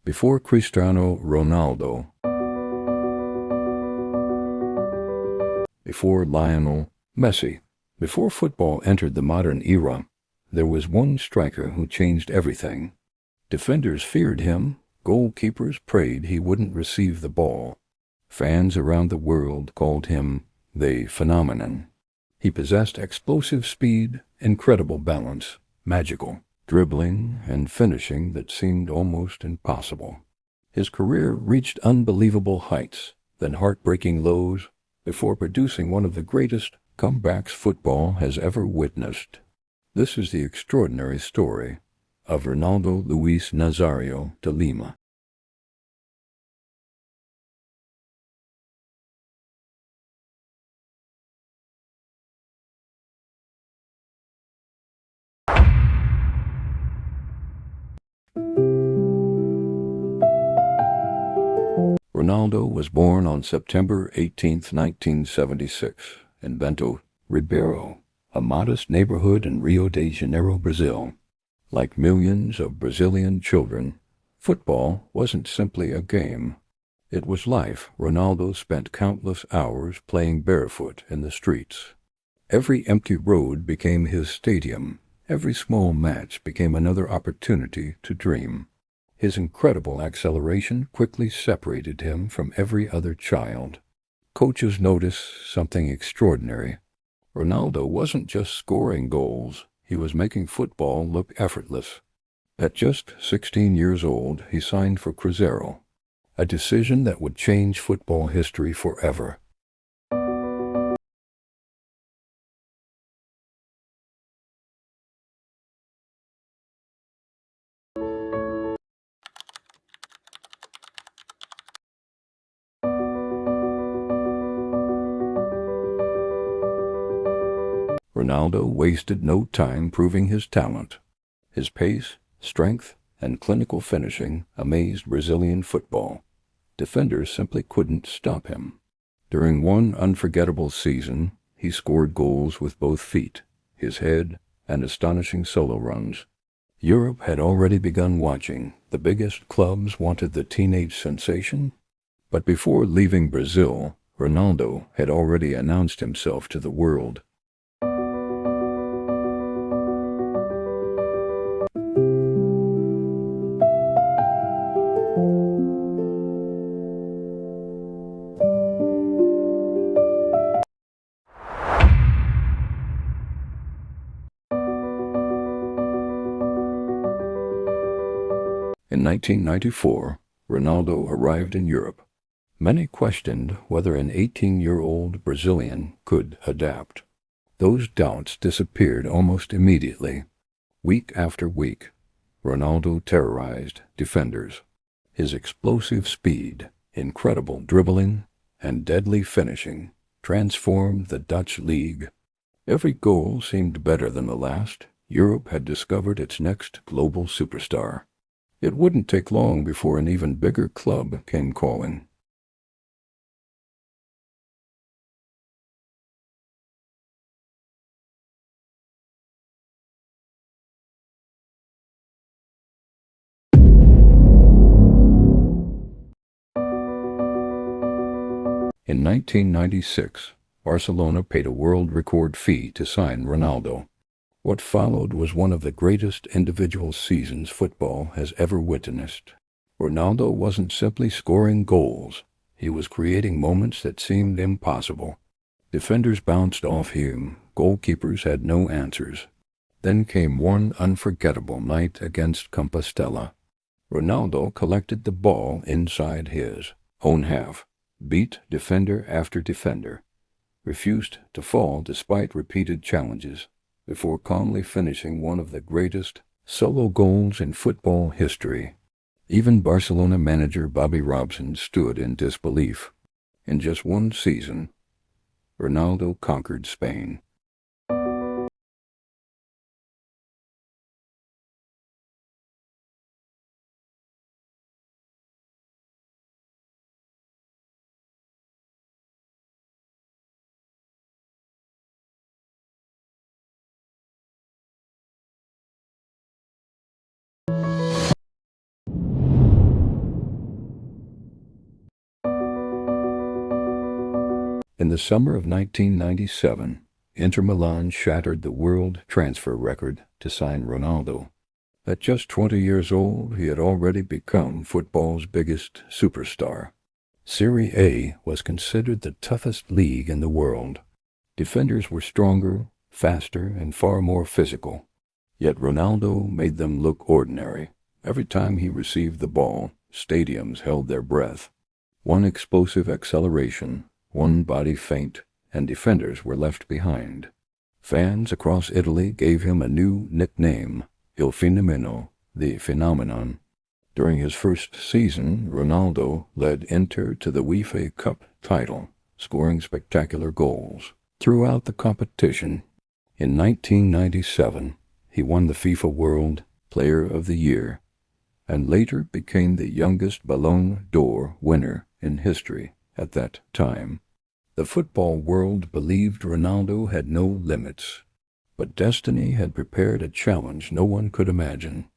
Before Cristiano Ronaldo, before Lionel Messi, before football entered the modern era, there was one striker who changed everything. Defenders feared him, goalkeepers prayed he wouldn't receive the ball. Fans around the world called him the phenomenon. He possessed explosive speed, incredible balance, magical dribbling and finishing that seemed almost impossible. His career reached unbelievable heights, then heartbreaking lows, before producing one of the greatest comebacks football has ever witnessed. This is the extraordinary story of Ronaldo Luis Nazário de Lima. Ronaldo was born on September 18, 1976, in Bento Ribeiro, a modest neighborhood in Rio de Janeiro, Brazil. Like millions of Brazilian children, football wasn't simply a game. It was life. Ronaldo spent countless hours playing barefoot in the streets. Every empty road became his stadium. Every small match became another opportunity to dream. His incredible acceleration quickly separated him from every other child. Coaches noticed something extraordinary. Ronaldo wasn't just scoring goals, he was making football look effortless. At just 16 years old, he signed for Cruzeiro, a decision that would change football history forever. Ronaldo wasted no time proving his talent. His pace, strength, and clinical finishing amazed Brazilian football. Defenders simply couldn't stop him. During one unforgettable season, he scored goals with both feet, his head, and astonishing solo runs. Europe had already begun watching. The biggest clubs wanted the teenage sensation. But before leaving Brazil, Ronaldo had already announced himself to the world. In 1994, Ronaldo arrived in Europe. Many questioned whether an 18-year-old Brazilian could adapt. Those doubts disappeared almost immediately. Week after week, Ronaldo terrorized defenders. His explosive speed, incredible dribbling, and deadly finishing transformed the Dutch league. Every goal seemed better than the last. Europe had discovered its next global superstar. It wouldn't take long before an even bigger club came calling. In 1996, Barcelona paid a world record fee to sign Ronaldo. What followed was one of the greatest individual seasons football has ever witnessed. Ronaldo wasn't simply scoring goals, he was creating moments that seemed impossible. Defenders bounced off him, goalkeepers had no answers. Then came one unforgettable night against Compostela. Ronaldo collected the ball inside his own half, beat defender after defender, refused to fall despite repeated challenges, before calmly finishing one of the greatest solo goals in football history. Even Barcelona manager Bobby Robson stood in disbelief. In just one season, Ronaldo conquered Spain. In the summer of 1997, Inter Milan shattered the world transfer record to sign Ronaldo. At just 20 years old, he had already become football's biggest superstar. Serie A was considered the toughest league in the world. Defenders were stronger, faster, and far more physical. Yet Ronaldo made them look ordinary. Every time he received the ball, stadiums held their breath. One explosive acceleration, one body feint, and defenders were left behind. Fans across Italy gave him a new nickname, Il Fenomeno, the phenomenon. During his first season, Ronaldo led Inter to the UEFA Cup title, scoring spectacular goals. Throughout the competition, in 1997, he won the FIFA World Player of the Year, and later became the youngest Ballon d'Or winner in history at that time. The football world believed Ronaldo had no limits, but destiny had prepared a challenge no one could imagine.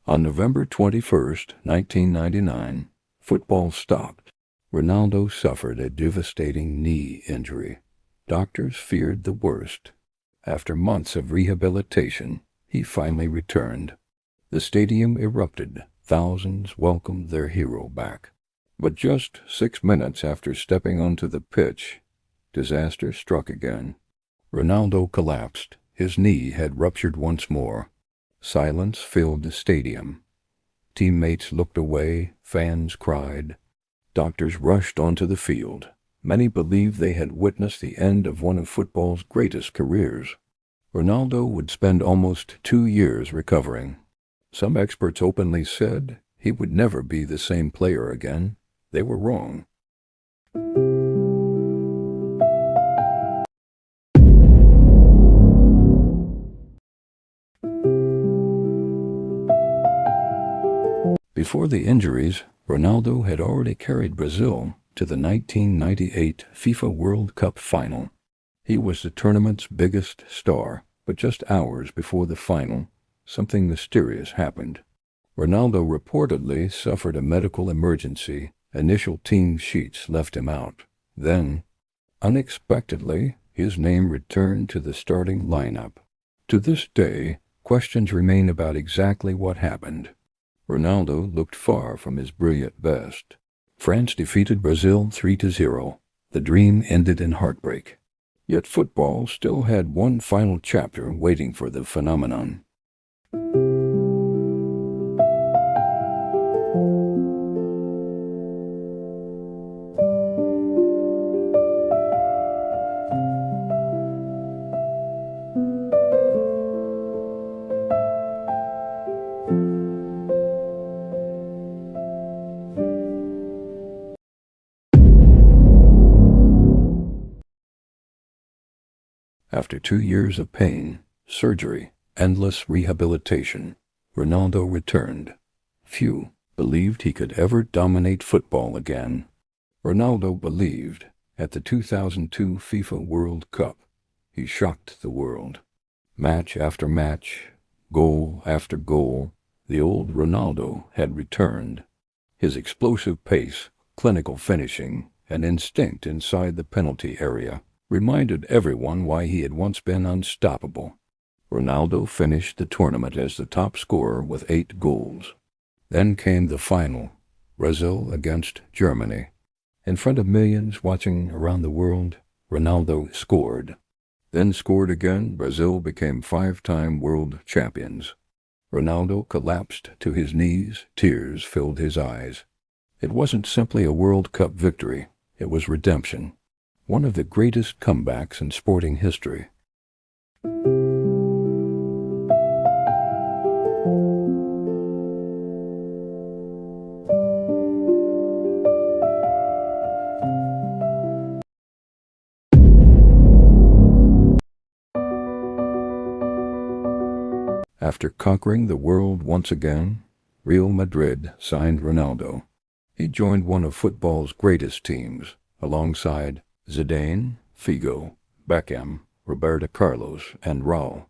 On November 21st, 1999, football stopped. Ronaldo suffered a devastating knee injury. Doctors feared the worst. After months of rehabilitation, he finally returned. The stadium erupted. Thousands welcomed their hero back. But just 6 minutes after stepping onto the pitch, disaster struck again. Ronaldo collapsed. His knee had ruptured once more. Silence filled the stadium. Teammates looked away, fans cried. Doctors rushed onto the field. Many believed they had witnessed the end of one of football's greatest careers. Ronaldo would spend almost 2 years recovering. Some experts openly said he would never be the same player again. They were wrong. Before the injuries, Ronaldo had already carried Brazil to the 1998 FIFA World Cup final. He was the tournament's biggest star, but just hours before the final, something mysterious happened. Ronaldo reportedly suffered a medical emergency. Initial team sheets left him out. Then, unexpectedly, his name returned to the starting lineup. To this day, questions remain about exactly what happened. Ronaldo looked far from his brilliant best. France defeated Brazil 3-0. The dream ended in heartbreak. Yet football still had one final chapter waiting for the phenomenon. After 2 years of pain, surgery, endless rehabilitation, Ronaldo returned. Few believed he could ever dominate football again. Ronaldo believed. At the 2002 FIFA World Cup, he shocked the world. Match after match, goal after goal, the old Ronaldo had returned. His explosive pace, clinical finishing, and instinct inside the penalty area reminded everyone why he had once been unstoppable. Ronaldo finished the tournament as the top scorer with 8 goals. Then came the final, Brazil against Germany. In front of millions watching around the world, Ronaldo scored. Then scored again. Brazil became 5-time world champions. Ronaldo collapsed to his knees. Tears filled his eyes. It wasn't simply a World Cup victory. It was redemption. One of the greatest comebacks in sporting history. After conquering the world once again, Real Madrid signed Ronaldo. He joined one of football's greatest teams, alongside Zidane, Figo, Beckham, Roberto Carlos, and Raul.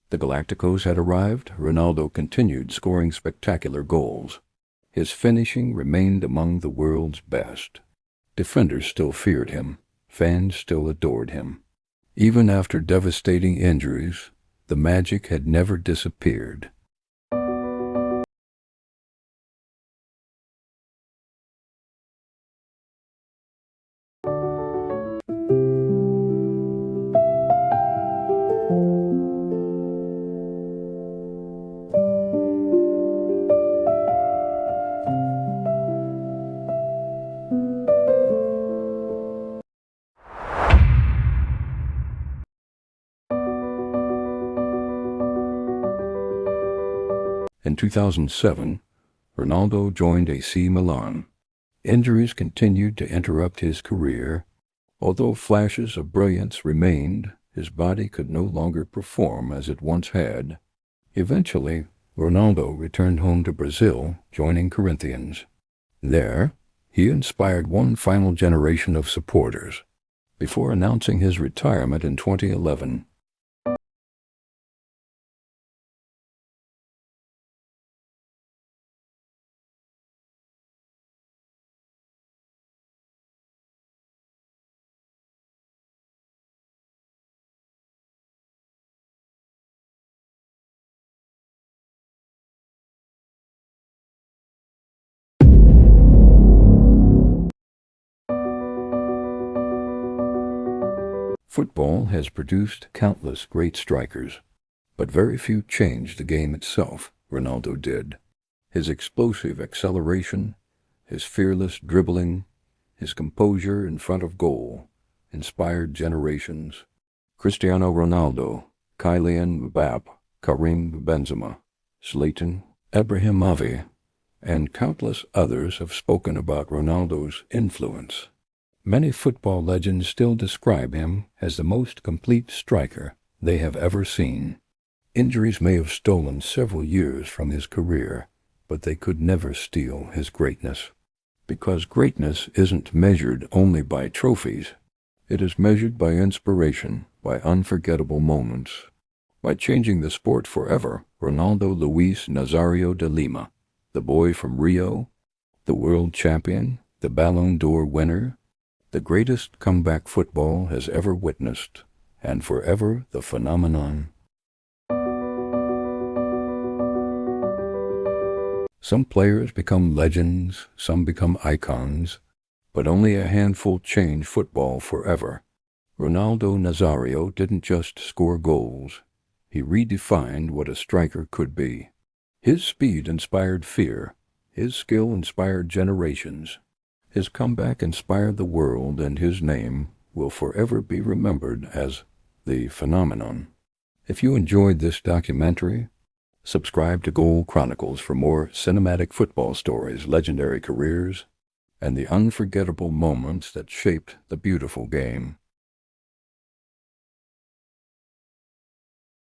The Galacticos had arrived. Ronaldo continued scoring spectacular goals. His finishing remained among the world's best. Defenders still feared him. Fans still adored him. Even after devastating injuries, the magic had never disappeared. In 2007, Ronaldo joined AC Milan. Injuries continued to interrupt his career. Although flashes of brilliance remained, his body could no longer perform as it once had. Eventually, Ronaldo returned home to Brazil, joining Corinthians. There, he inspired one final generation of supporters, before announcing his retirement in 2011. Football has produced countless great strikers, but very few changed the game itself. Ronaldo did. His explosive acceleration, his fearless dribbling, his composure in front of goal inspired generations. Cristiano Ronaldo, Kylian Mbappé, Karim Benzema, Zlatan Ibrahimovic, and countless others have spoken about Ronaldo's influence. Many football legends still describe him as the most complete striker they have ever seen. Injuries may have stolen several years from his career, but they could never steal his greatness. Because greatness isn't measured only by trophies. It is measured by inspiration, by unforgettable moments. By changing the sport forever, Ronaldo Luis Nazário de Lima, the boy from Rio, the world champion, the Ballon d'Or winner, the greatest comeback football has ever witnessed, and forever the phenomenon. Some players become legends, some become icons, but only a handful change football forever. Ronaldo Nazário didn't just score goals. He redefined what a striker could be. His speed inspired fear. His skill inspired generations. His comeback inspired the world, and his name will forever be remembered as the phenomenon. If you enjoyed this documentary, subscribe to Goal Chronicles for more cinematic football stories, legendary careers, and the unforgettable moments that shaped the beautiful game.